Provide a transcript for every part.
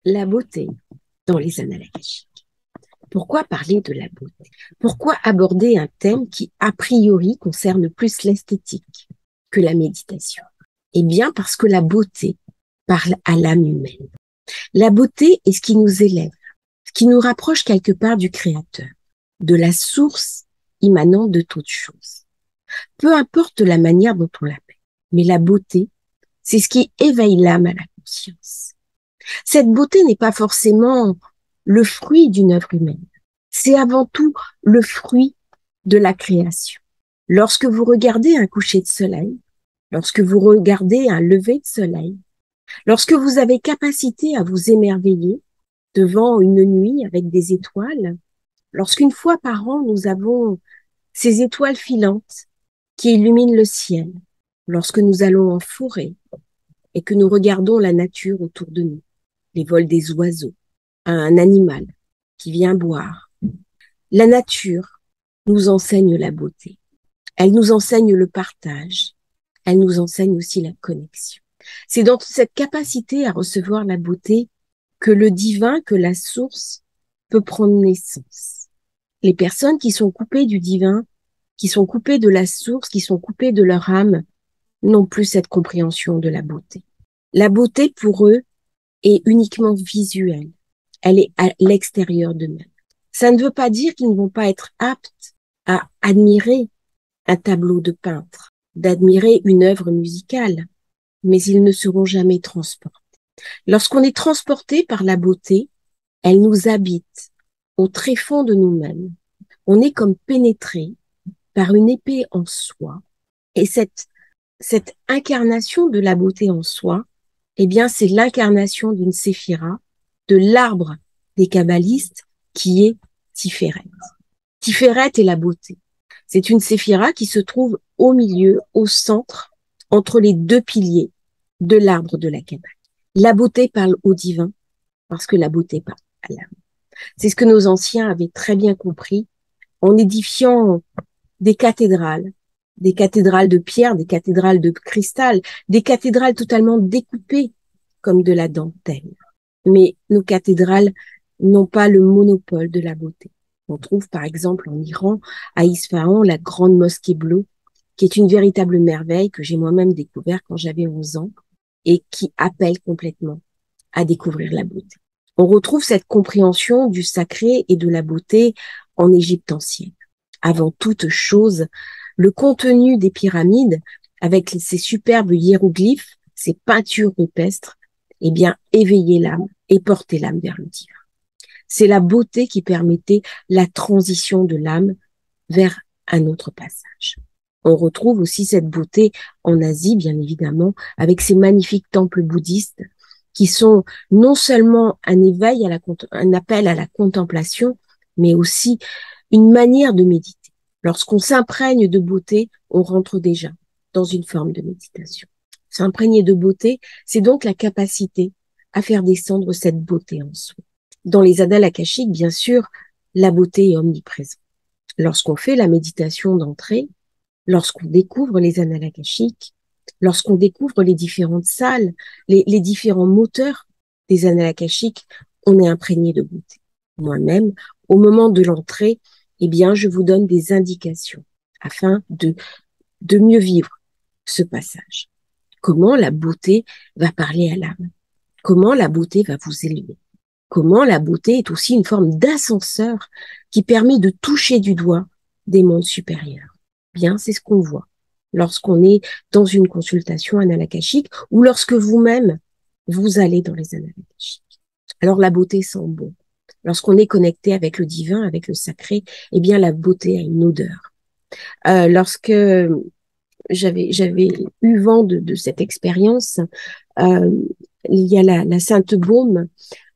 La beauté dans les annales akashiques. Pourquoi parler de la beauté? Pourquoi aborder un thème qui, a priori, concerne plus l'esthétique que la méditation? Eh bien, parce que la beauté parle à l'âme humaine. La beauté est ce qui nous élève, ce qui nous rapproche quelque part du Créateur, de la source immanente de toutes choses. Peu importe la manière dont on l'appelle, mais la beauté, c'est ce qui éveille l'âme à la conscience. Cette beauté n'est pas forcément le fruit d'une œuvre humaine. C'est avant tout le fruit de la création. Lorsque vous regardez un coucher de soleil, lorsque vous regardez un lever de soleil, lorsque vous avez capacité à vous émerveiller devant une nuit avec des étoiles, lorsqu'une fois par an nous avons ces étoiles filantes qui illuminent le ciel, lorsque nous allons en forêt et que nous regardons la nature autour de nous, les vols des oiseaux, un animal qui vient boire. La nature nous enseigne la beauté. Elle nous enseigne le partage. Elle nous enseigne aussi la connexion. C'est dans cette capacité à recevoir la beauté que le divin, que la source peut prendre naissance. Les personnes qui sont coupées du divin, qui sont coupées de la source, qui sont coupées de leur âme, n'ont plus cette compréhension de la beauté. La beauté, pour eux, est uniquement visuelle. Elle est à l'extérieur d'eux-mêmes. Ça ne veut pas dire qu'ils ne vont pas être aptes à admirer un tableau de peintre, d'admirer une œuvre musicale, mais ils ne seront jamais transportés. Lorsqu'on est transporté par la beauté, elle nous habite au tréfonds de nous-mêmes. On est comme pénétré par une épée en soi. Et cette incarnation de la beauté en soi, eh bien, c'est l'incarnation d'une séphira, de l'arbre des kabbalistes qui est Tiferet. Tiferet est la beauté. C'est une séphira qui se trouve au milieu, au centre, entre les deux piliers de l'arbre de la Kabbale. La beauté parle au divin parce que la beauté parle à l'âme. C'est ce que nos anciens avaient très bien compris en édifiant des cathédrales de pierre, des cathédrales de cristal, des cathédrales totalement découpées comme de la dentelle. Mais nos cathédrales n'ont pas le monopole de la beauté. On trouve par exemple en Iran, à Isfahan, la grande mosquée bleue, qui est une véritable merveille que j'ai moi-même découvert quand j'avais 11 ans et qui appelle complètement à découvrir la beauté. On retrouve cette compréhension du sacré et de la beauté en Égypte ancienne. Avant toute chose, le contenu des pyramides, avec ces superbes hiéroglyphes, ces peintures rupestres, eh bien, éveillait l'âme et portait l'âme vers le divin. C'est la beauté qui permettait la transition de l'âme vers un autre passage. On retrouve aussi cette beauté en Asie, bien évidemment, avec ces magnifiques temples bouddhistes qui sont non seulement un éveil, un appel à la contemplation, mais aussi une manière de méditer. Lorsqu'on s'imprègne de beauté, on rentre déjà dans une forme de méditation. S'imprégner de beauté, c'est donc la capacité à faire descendre cette beauté en soi. Dans les annales akashiques, bien sûr, la beauté est omniprésente. Lorsqu'on fait la méditation d'entrée, lorsqu'on découvre les annales akashiques, lorsqu'on découvre les différentes salles, les différents moteurs des annales akashiques, on est imprégné de beauté. Moi-même, au moment de l'entrée, eh bien, je vous donne des indications afin de mieux vivre ce passage. Comment la beauté va parler à l'âme? Comment la beauté va vous élever? Comment la beauté est aussi une forme d'ascenseur qui permet de toucher du doigt des mondes supérieurs? Bien, c'est ce qu'on voit lorsqu'on est dans une consultation annales akashique ou lorsque vous-même, vous allez dans les annales akashiques. Alors, la beauté sent bon. Lorsqu'on est connecté avec le divin, avec le sacré, eh bien, la beauté a une odeur. Lorsque j'avais eu vent de cette expérience, il y a la Sainte Baume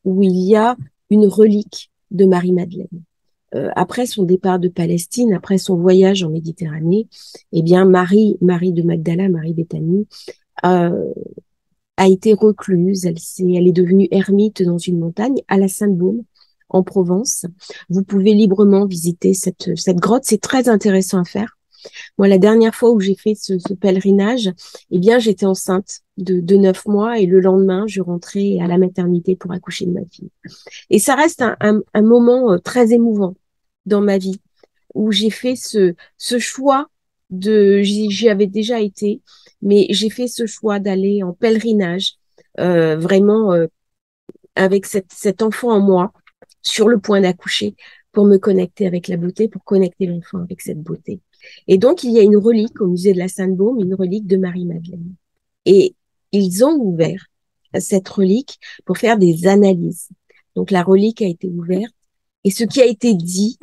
où il y a une relique de Marie-Madeleine. Après son départ de Palestine, après son voyage en Méditerranée, eh bien Marie de Magdala, Marie Béthanie, a été recluse. Elle est devenue ermite dans une montagne à la Sainte-Baume, en Provence. Vous pouvez librement visiter cette grotte. C'est très intéressant à faire. Moi, la dernière fois où j'ai fait ce pèlerinage, eh bien, j'étais enceinte de 9 mois et le lendemain, je rentrais à la maternité pour accoucher de ma fille. Et ça reste un moment très émouvant dans ma vie où j'ai fait ce choix j'y avais déjà été, mais j'ai fait ce choix d'aller en pèlerinage, vraiment avec cet enfant en moi, sur le point d'accoucher, pour me connecter avec la beauté, pour connecter l'enfant avec cette beauté. Et donc, il y a une relique au musée de la Sainte-Baume, une relique de Marie-Madeleine. Et ils ont ouvert cette relique pour faire des analyses. Donc, la relique a été ouverte et ce qui a été dit,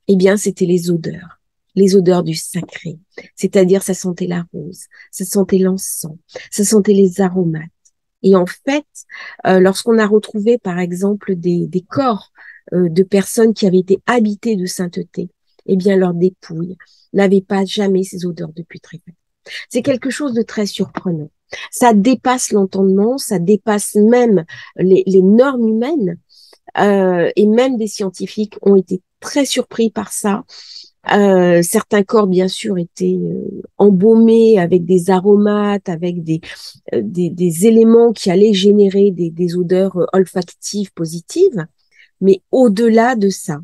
eh bien, c'était les odeurs du sacré. C'est-à-dire, ça sentait la rose, ça sentait l'encens, ça sentait les aromates. Et en fait, lorsqu'on a retrouvé, par exemple, des corps de personnes qui avaient été habitées de sainteté, eh bien, leurs dépouilles n'avaient pas jamais ces odeurs de putréfaction. C'est quelque chose de très surprenant. Ça dépasse l'entendement, ça dépasse même les normes humaines, et même des scientifiques ont été très surpris par ça. Certains corps, bien sûr, étaient embaumés avec des aromates, avec des éléments qui allaient générer des odeurs olfactives positives. Mais au-delà de ça,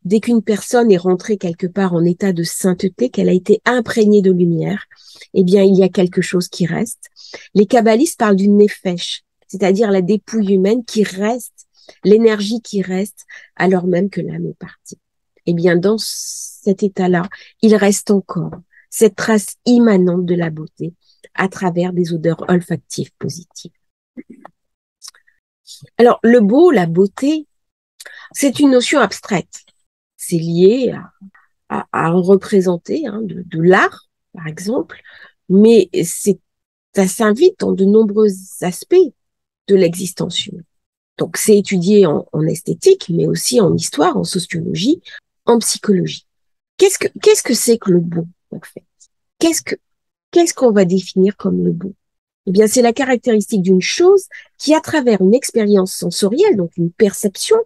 dès qu'une personne est rentrée quelque part en état de sainteté, qu'elle a été imprégnée de lumière, eh bien, il y a quelque chose qui reste. Les kabbalistes parlent d'une nefesh, c'est-à-dire la dépouille humaine qui reste, l'énergie qui reste, alors même que l'âme est partie. Eh bien, dans cet état-là, il reste encore cette trace immanente de la beauté à travers des odeurs olfactives positives. Alors, le beau, la beauté, c'est une notion abstraite. C'est lié à représenter de l'art, par exemple, mais ça s'invite dans de nombreux aspects de l'existence humaine. Donc, c'est étudié en esthétique, mais aussi en histoire, en sociologie, en psychologie. Qu'est-ce que c'est que le beau, en fait? Qu'est-ce qu'on va définir comme le beau? Eh bien, c'est la caractéristique d'une chose qui, à travers une expérience sensorielle, donc une perception,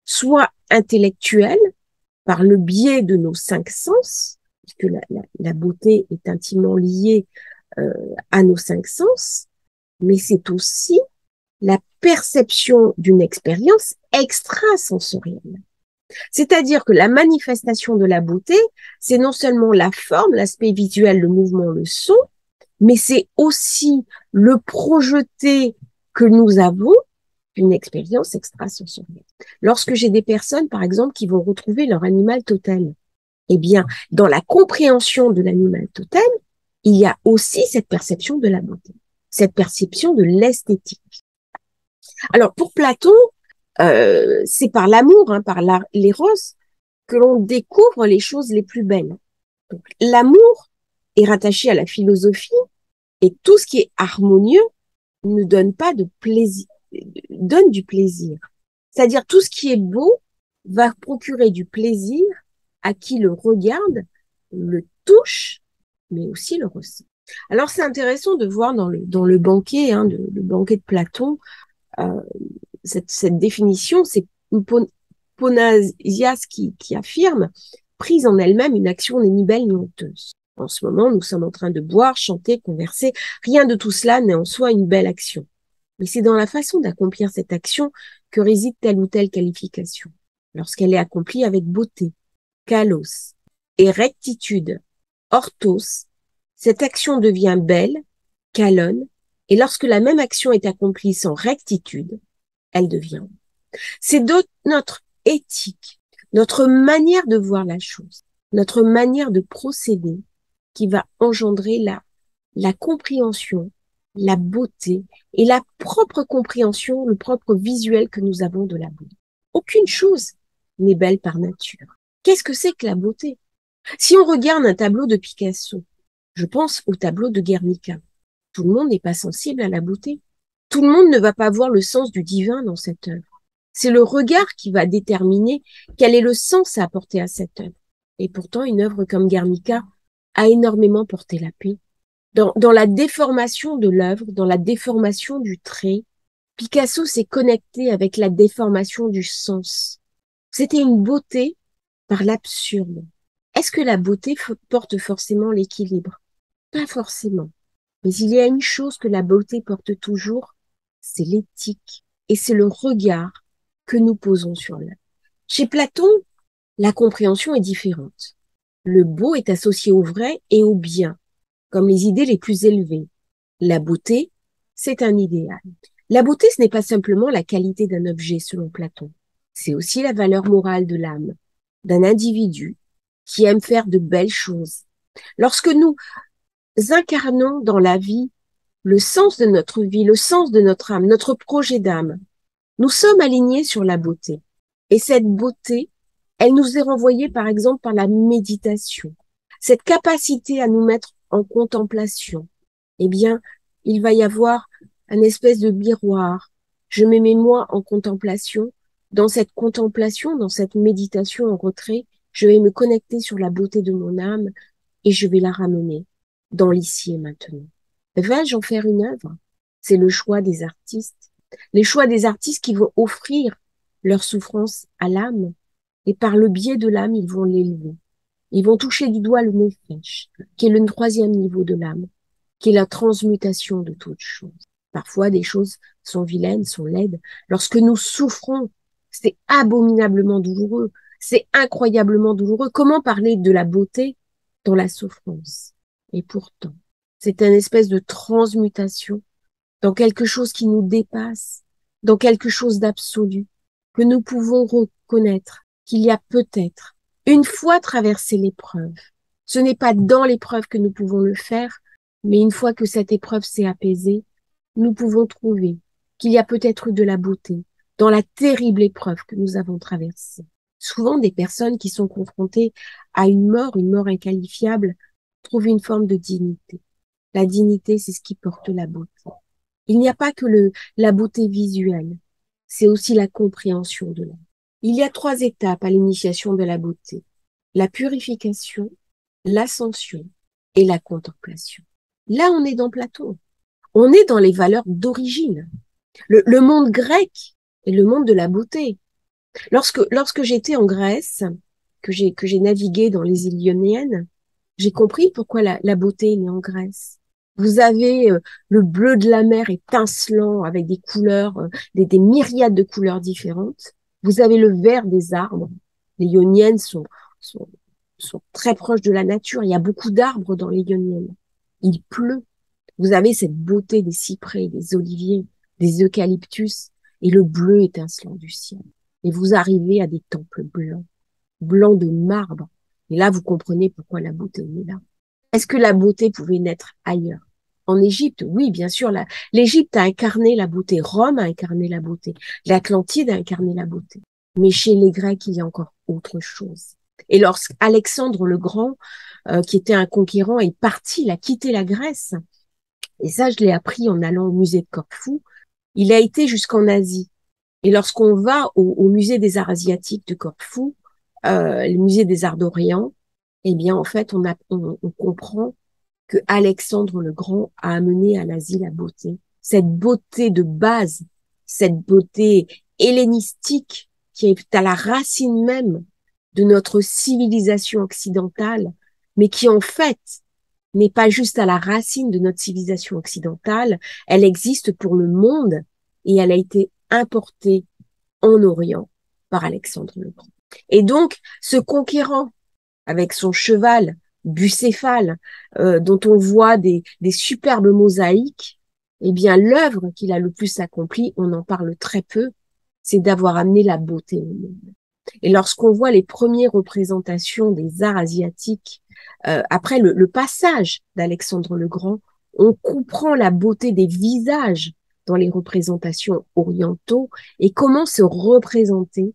soit intellectuelle, par le biais de nos 5 sens, puisque la beauté est intimement liée à nos 5 sens, mais c'est aussi la perception d'une expérience extrasensorielle. C'est-à-dire que la manifestation de la beauté, c'est non seulement la forme, l'aspect visuel, le mouvement, le son, mais c'est aussi le projeté que nous avons d'une expérience extrasensorielle. Lorsque j'ai des personnes, par exemple, qui vont retrouver leur animal totem, eh bien, dans la compréhension de l'animal totem, il y a aussi cette perception de la beauté, cette perception de l'esthétique. Alors, pour Platon, c'est par l'amour, par l'éros, que l'on découvre les choses les plus belles. Donc, l'amour est rattaché à la philosophie et tout ce qui est harmonieux ne donne pas de plaisir, donne du plaisir. C'est-à-dire tout ce qui est beau va procurer du plaisir à qui le regarde, le touche, mais aussi le ressent. Alors c'est intéressant de voir dans le banquet, le banquet de Platon, cette définition, c'est Ponasias qui affirme, prise en elle-même, une action n'est ni belle ni honteuse. En ce moment, nous sommes en train de boire, chanter, converser. Rien de tout cela n'est en soi une belle action. Mais c'est dans la façon d'accomplir cette action que réside telle ou telle qualification. Lorsqu'elle est accomplie avec beauté, kalos et rectitude, orthos, cette action devient belle, kalon, et lorsque la même action est accomplie sans rectitude, elle devient. C'est notre éthique, notre manière de voir la chose, notre manière de procéder qui va engendrer la compréhension, la beauté et la propre compréhension, le propre visuel que nous avons de la beauté. Aucune chose n'est belle par nature. Qu'est-ce que c'est que la beauté? Si on regarde un tableau de Picasso, je pense au tableau de Guernica. Tout le monde n'est pas sensible à la beauté. Tout le monde ne va pas voir le sens du divin dans cette œuvre. C'est le regard qui va déterminer quel est le sens à apporter à cette œuvre. Et pourtant, une œuvre comme Guernica a énormément porté la paix. Dans la déformation de l'œuvre, dans la déformation du trait, Picasso s'est connecté avec la déformation du sens. C'était une beauté par l'absurde, Est-ce que la beauté porte forcément l'équilibre? Pas forcément. Mais il y a une chose que la beauté porte toujours, c'est l'éthique et c'est le regard que nous posons sur l'œuvre. Chez Platon, la compréhension est différente. Le beau est associé au vrai et au bien, comme les idées les plus élevées. La beauté, c'est un idéal. La beauté, ce n'est pas simplement la qualité d'un objet, selon Platon. C'est aussi la valeur morale de l'âme, d'un individu qui aime faire de belles choses. Lorsque nous incarnons dans la vie le sens de notre vie, le sens de notre âme, notre projet d'âme, nous sommes alignés sur la beauté. Et cette beauté, elle nous est renvoyée par exemple par la méditation. Cette capacité à nous mettre en contemplation, eh bien, il va y avoir un espèce de miroir. Je me mets moi en contemplation. Dans cette contemplation, dans cette méditation en retrait, je vais me connecter sur la beauté de mon âme et je vais la ramener dans l'ici et maintenant. Vais-je en faire une œuvre? C'est le choix des artistes. Les choix des artistes qui vont offrir leur souffrance à l'âme et par le biais de l'âme, ils vont l'élever. Ils vont toucher du doigt le nefesh, qui est le troisième niveau de l'âme, qui est la transmutation de toutes choses. Parfois, des choses sont vilaines, sont laides. Lorsque nous souffrons, c'est abominablement douloureux, c'est incroyablement douloureux. Comment parler de la beauté dans la souffrance? Et pourtant, c'est une espèce de transmutation dans quelque chose qui nous dépasse, dans quelque chose d'absolu, que nous pouvons reconnaître qu'il y a peut-être, une fois traversé l'épreuve, ce n'est pas dans l'épreuve que nous pouvons le faire, mais une fois que cette épreuve s'est apaisée, nous pouvons trouver qu'il y a peut-être de la beauté dans la terrible épreuve que nous avons traversée. Souvent, des personnes qui sont confrontées à une mort inqualifiable, trouvent une forme de dignité. La dignité, c'est ce qui porte la beauté. Il n'y a pas que la beauté visuelle, c'est aussi la compréhension de l'âme. Il y a 3 étapes à l'initiation de la beauté. La purification, l'ascension et la contemplation. Là, on est dans Platon. On est dans les valeurs d'origine. Le monde grec est le monde de la beauté. Lorsque j'étais en Grèce, que j'ai navigué dans les îles Ioniennes, j'ai compris pourquoi la beauté est née en Grèce. Vous avez le bleu de la mer étincelant avec des couleurs, des myriades de couleurs différentes. Vous avez le vert des arbres. Les Ioniennes sont, sont très proches de la nature. Il y a beaucoup d'arbres dans les Ioniennes. Il pleut. Vous avez cette beauté des cyprès, des oliviers, des eucalyptus et le bleu étincelant du ciel. Et vous arrivez à des temples blancs, blancs de marbre. Et là, vous comprenez pourquoi la beauté est là. Est-ce que la beauté pouvait naître ailleurs? En Égypte, oui, bien sûr. L'Égypte a incarné la beauté. Rome a incarné la beauté. L'Atlantide a incarné la beauté. Mais chez les Grecs, il y a encore autre chose. Et lorsqu'Alexandre le Grand, qui était un conquérant, est parti, il a quitté la Grèce, et ça, je l'ai appris en allant au musée de Corfou, il a été jusqu'en Asie. Et lorsqu'on va au musée des arts asiatiques de Corfou, le musée des arts d'Orient, eh bien, en fait, on comprend que Alexandre le Grand a amené à l'Asie la beauté. Cette beauté de base, cette beauté hellénistique qui est à la racine même de notre civilisation occidentale, mais qui en fait n'est pas juste à la racine de notre civilisation occidentale, elle existe pour le monde et elle a été importée en Orient par Alexandre le Grand. Et donc, ce conquérant avec son cheval bucéphale, dont on voit des superbes mosaïques, eh bien, l'œuvre qu'il a le plus accomplie, on en parle très peu, c'est d'avoir amené la beauté au monde. Et lorsqu'on voit les premières représentations des arts asiatiques, après le passage d'Alexandre le Grand, on comprend la beauté des visages dans les représentations orientaux et comment se représenter.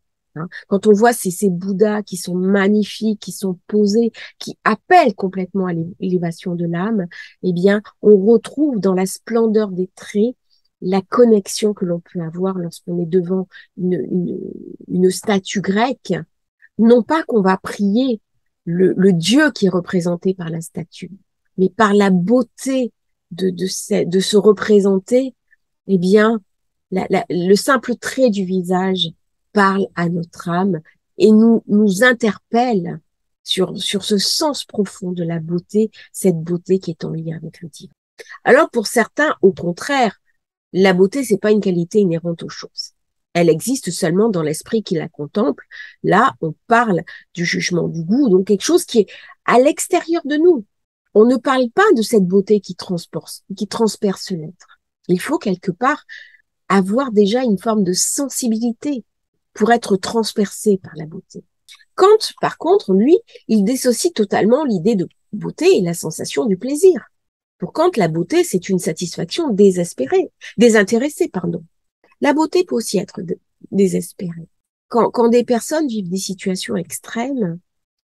Quand on voit ces Bouddhas qui sont magnifiques, qui sont posés, qui appellent complètement à l'élévation de l'âme, eh bien, on retrouve dans la splendeur des traits la connexion que l'on peut avoir lorsqu'on est devant une statue grecque. Non pas qu'on va prier le Dieu qui est représenté par la statue, mais par la beauté de se représenter, eh bien, le simple trait du visage parle à notre âme et nous interpelle sur ce sens profond de la beauté, cette beauté qui est en lien avec le divin. Alors pour certains, au contraire, la beauté, c'est pas une qualité inhérente aux choses. Elle existe seulement dans l'esprit qui la contemple. Là, on parle du jugement du goût, donc quelque chose qui est à l'extérieur de nous. On ne parle pas de cette beauté qui transperce l'être. Il faut quelque part avoir déjà une forme de sensibilité pour être transpercé par la beauté. Kant, par contre, lui, il dissocie totalement l'idée de beauté et la sensation du plaisir. Pour Kant, la beauté, c'est une satisfaction désintéressée, pardon. La beauté peut aussi être désespérée. Quand des personnes vivent des situations extrêmes,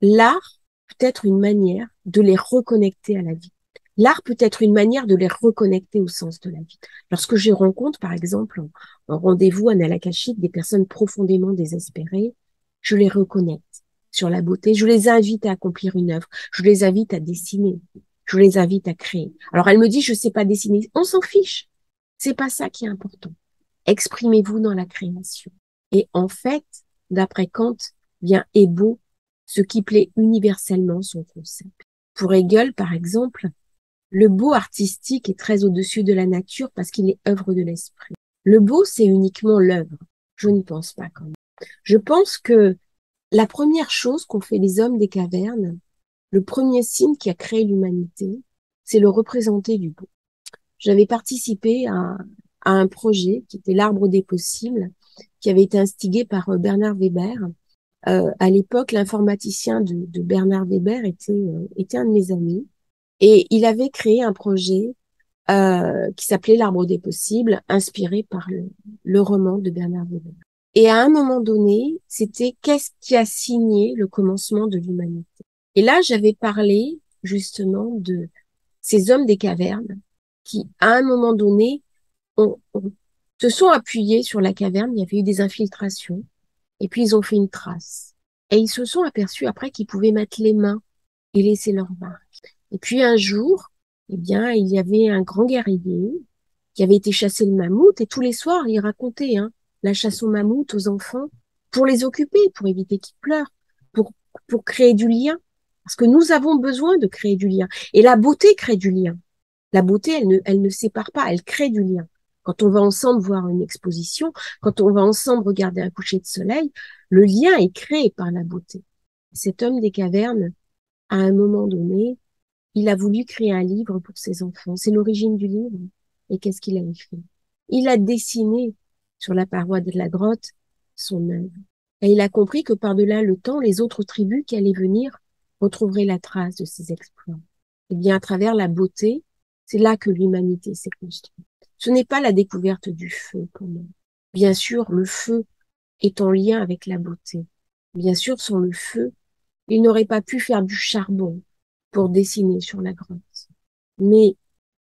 l'art peut être une manière de les reconnecter à la vie. L'art peut être une manière de les reconnecter au sens de la vie. Lorsque je rencontre, par exemple, en rendez-vous anal-akashique, des personnes profondément désespérées, je les reconnecte sur la beauté. Je les invite à accomplir une œuvre. Je les invite à dessiner. Je les invite à créer. Alors, elle me dit, je sais pas dessiner. On s'en fiche. C'est pas ça qui est important. Exprimez-vous dans la création. Et en fait, d'après Kant, vient est beau ce qui plaît universellement son concept. Pour Hegel, par exemple, le beau artistique est très au-dessus de la nature parce qu'il est œuvre de l'esprit. Le beau, c'est uniquement l'œuvre. Je ne pense pas quand même. Je pense que la première chose qu'ont fait les hommes des cavernes, le premier signe qui a créé l'humanité, c'est le représenter du beau. J'avais participé à un projet qui était l'Arbre des possibles, qui avait été instigé par Bernard Weber. À l'époque, l'informaticien de Bernard Weber était un de mes amis. Et il avait créé un projet qui s'appelait l'Arbre des possibles, inspiré par le roman de Bernard Weber. Et à un moment donné, c'était qu'est-ce qui a signé le commencement de l'humanité. Et là, j'avais parlé justement de ces hommes des cavernes qui, à un moment donné, se sont appuyés sur la caverne. Il y avait eu des infiltrations. Et puis, ils ont fait une trace. Et ils se sont aperçus après qu'ils pouvaient mettre les mains et laisser leurs marques. Et puis, un jour, eh bien, il y avait un grand guerrier qui avait été chasser le mammouth. Et tous les soirs, il racontait la chasse au mammouth aux enfants pour les occuper, pour éviter qu'ils pleurent, pour créer du lien. Parce que nous avons besoin de créer du lien. Et la beauté crée du lien. La beauté, elle ne sépare pas, elle crée du lien. Quand on va ensemble voir une exposition, quand on va ensemble regarder un coucher de soleil, le lien est créé par la beauté. Cet homme des cavernes, à un moment donné, il a voulu créer un livre pour ses enfants. C'est l'origine du livre. Et qu'est-ce qu'il a fait? Il a dessiné sur la paroi de la grotte son œuvre. Et il a compris que par-delà le temps, les autres tribus qui allaient venir retrouveraient la trace de ses exploits. Et bien, à travers la beauté, c'est là que l'humanité s'est construite. Ce n'est pas la découverte du feu pour moi. Bien sûr, le feu est en lien avec la beauté. Bien sûr, sans le feu, il n'aurait pas pu faire du charbon pour dessiner sur la grotte. Mais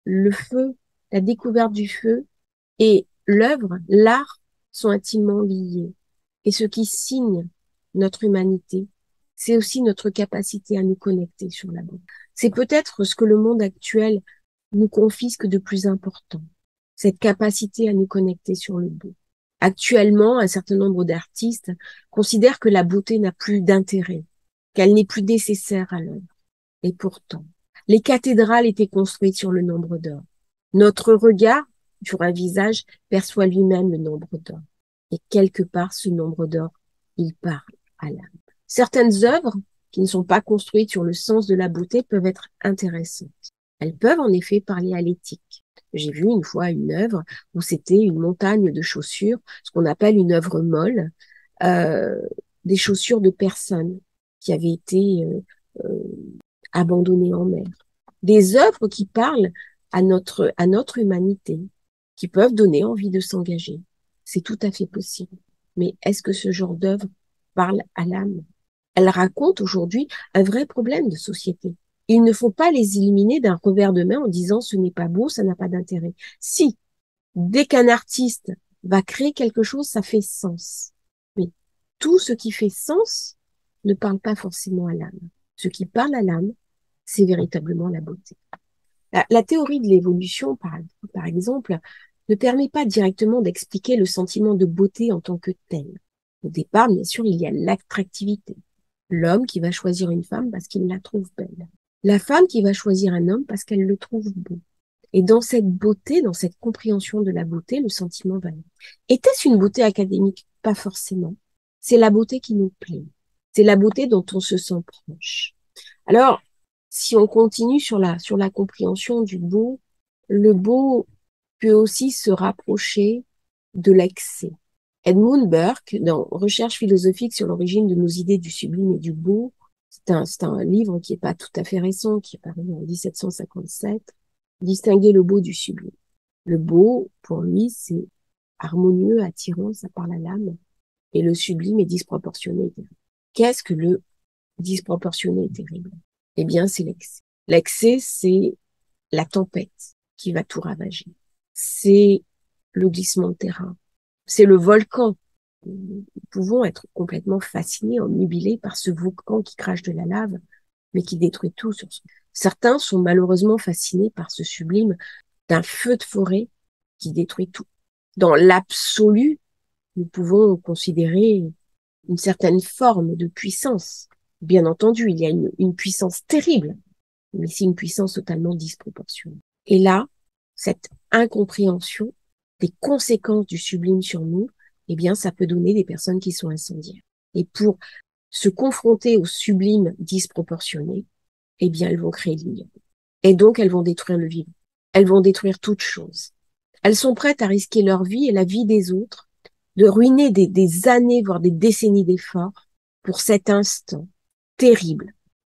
le feu, la découverte du feu et l'œuvre, l'art sont intimement liés. Et ce qui signe notre humanité, c'est aussi notre capacité à nous connecter sur la beauté. C'est peut-être ce que le monde actuel nous confisque de plus important, cette capacité à nous connecter sur le beau. Actuellement, un certain nombre d'artistes considèrent que la beauté n'a plus d'intérêt, qu'elle n'est plus nécessaire à l'œuvre. Et pourtant, les cathédrales étaient construites sur le nombre d'or. Notre regard sur un visage perçoit lui-même le nombre d'or. Et quelque part, ce nombre d'or, il parle à l'âme. Certaines œuvres qui ne sont pas construites sur le sens de la beauté peuvent être intéressantes. Elles peuvent en effet parler à l'éthique. J'ai vu une fois une œuvre où c'était une montagne de chaussures, ce qu'on appelle une œuvre molle, des chaussures de personnes qui avaient été abandonnées en mer. Des œuvres qui parlent à notre humanité, qui peuvent donner envie de s'engager. C'est tout à fait possible. Mais est-ce que ce genre d'œuvre parle à l'âme? Elle raconte aujourd'hui un vrai problème de société. Il ne faut pas les éliminer d'un revers de main en disant ce n'est pas beau, ça n'a pas d'intérêt. Si, dès qu'un artiste va créer quelque chose, ça fait sens. Mais tout ce qui fait sens ne parle pas forcément à l'âme. Ce qui parle à l'âme, c'est véritablement la beauté. La théorie de l'évolution, par exemple, ne permet pas directement d'expliquer le sentiment de beauté en tant que tel. Au départ, bien sûr, il y a l'attractivité. L'homme qui va choisir une femme parce qu'il la trouve belle. La femme qui va choisir un homme parce qu'elle le trouve beau. Et dans cette beauté, dans cette compréhension de la beauté, le sentiment va naître. Était-ce une beauté académique? Pas forcément. C'est la beauté qui nous plaît. C'est la beauté dont on se sent proche. Alors, si on continue sur la compréhension du beau, le beau peut aussi se rapprocher de l'excès. Edmund Burke, dans Recherche philosophique sur l'origine de nos idées du sublime et du beau, c'est un livre qui est pas tout à fait récent, qui est paru en 1757, distinguer le beau du sublime. Le beau, pour lui, c'est harmonieux, attirant, ça parle à l'âme, et le sublime est disproportionné et terrible. Qu'est-ce que le disproportionné et terrible? Eh bien, c'est l'excès. L'excès, c'est la tempête qui va tout ravager. C'est le glissement de terrain. C'est le volcan. Nous pouvons être complètement fascinés, omnubilés par ce volcan qui crache de la lave, mais qui détruit tout sur son. Certains sont malheureusement fascinés par ce sublime d'un feu de forêt qui détruit tout. Dans l'absolu, nous pouvons considérer une certaine forme de puissance. Bien entendu, il y a une puissance terrible, mais c'est une puissance totalement disproportionnée. Et là, cette incompréhension des conséquences du sublime sur nous, eh bien, ça peut donner des personnes qui sont incendiaires. Et pour se confronter au sublime disproportionné, eh bien, elles vont créer l'ignorance. Et donc, elles vont détruire le vivant. Elles vont détruire toute chose. Elles sont prêtes à risquer leur vie et la vie des autres, de ruiner des années, voire des décennies d'efforts pour cet instant terrible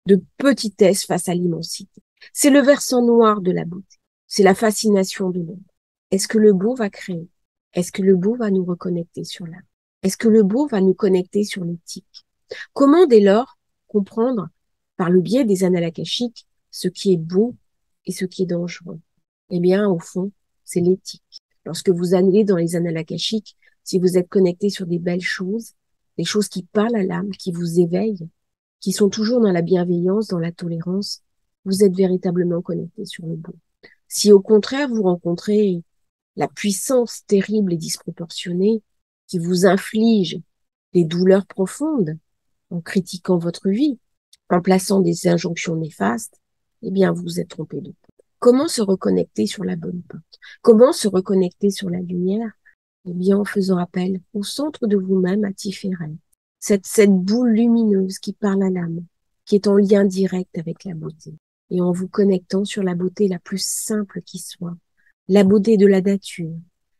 de petitesse face à l'immensité. C'est le versant noir de la beauté. C'est la fascination de l'homme. Est-ce que le beau va créer? Est-ce que le beau va nous reconnecter sur l'âme? Est-ce que le beau va nous connecter sur l'éthique? Comment dès lors comprendre, par le biais des annales akashiques, ce qui est beau et ce qui est dangereux? Eh bien, au fond, c'est l'éthique. Lorsque vous allez dans les annales akashiques, si vous êtes connecté sur des belles choses, des choses qui parlent à l'âme, qui vous éveillent, qui sont toujours dans la bienveillance, dans la tolérance, vous êtes véritablement connecté sur le beau. Si au contraire, vous rencontrez la puissance terrible et disproportionnée qui vous inflige des douleurs profondes en critiquant votre vie, en plaçant des injonctions néfastes, eh bien, vous vous êtes trompé de porte. Comment se reconnecter sur la bonne porte? Comment se reconnecter sur la lumière? Eh bien, en faisant appel au centre de vous-même, à Tiferet. Cette boule lumineuse qui parle à l'âme, qui est en lien direct avec la beauté. Et en vous connectant sur la beauté la plus simple qui soit, la beauté de la nature,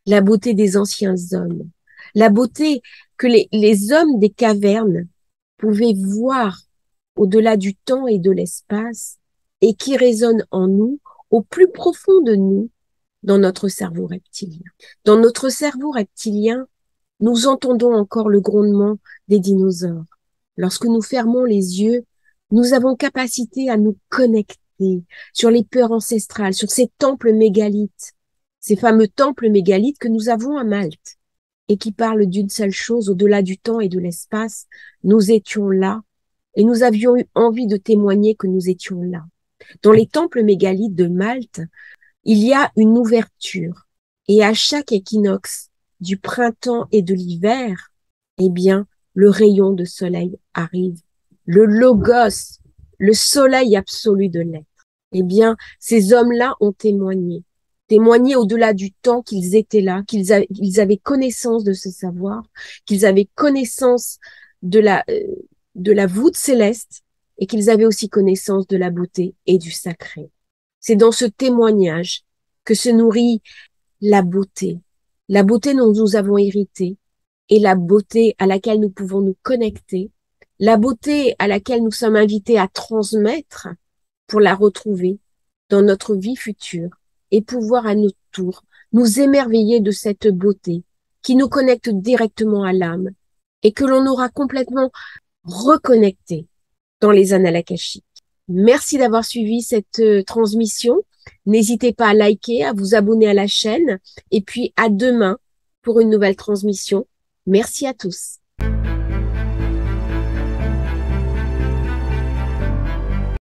la beauté des anciens hommes, la beauté que les hommes des cavernes pouvaient voir au-delà du temps et de l'espace et qui résonne en nous, au plus profond de nous, dans notre cerveau reptilien. Dans notre cerveau reptilien, nous entendons encore le grondement des dinosaures. Lorsque nous fermons les yeux, nous avons capacité à nous connecter sur les peurs ancestrales, sur ces temples mégalithes, ces fameux temples mégalithes que nous avons à Malte et qui parlent d'une seule chose, au-delà du temps et de l'espace, nous étions là et nous avions eu envie de témoigner que nous étions là. Dans les temples mégalithes de Malte, il y a une ouverture et à chaque équinoxe du printemps et de l'hiver, eh bien, le rayon de soleil arrive, le logos, le soleil absolu de l'être. Eh bien, ces hommes-là ont témoigné au-delà du temps qu'ils étaient là, qu'ils avaient connaissance de ce savoir, qu'ils avaient connaissance de la voûte céleste et qu'ils avaient aussi connaissance de la beauté et du sacré. C'est dans ce témoignage que se nourrit la beauté dont nous avons hérité et la beauté à laquelle nous pouvons nous connecter, la beauté à laquelle nous sommes invités à transmettre pour la retrouver dans notre vie future et pouvoir à notre tour nous émerveiller de cette beauté qui nous connecte directement à l'âme et que l'on aura complètement reconnecté dans les annales akashiques. Merci d'avoir suivi cette transmission. N'hésitez pas à liker, à vous abonner à la chaîne et puis à demain pour une nouvelle transmission. Merci à tous.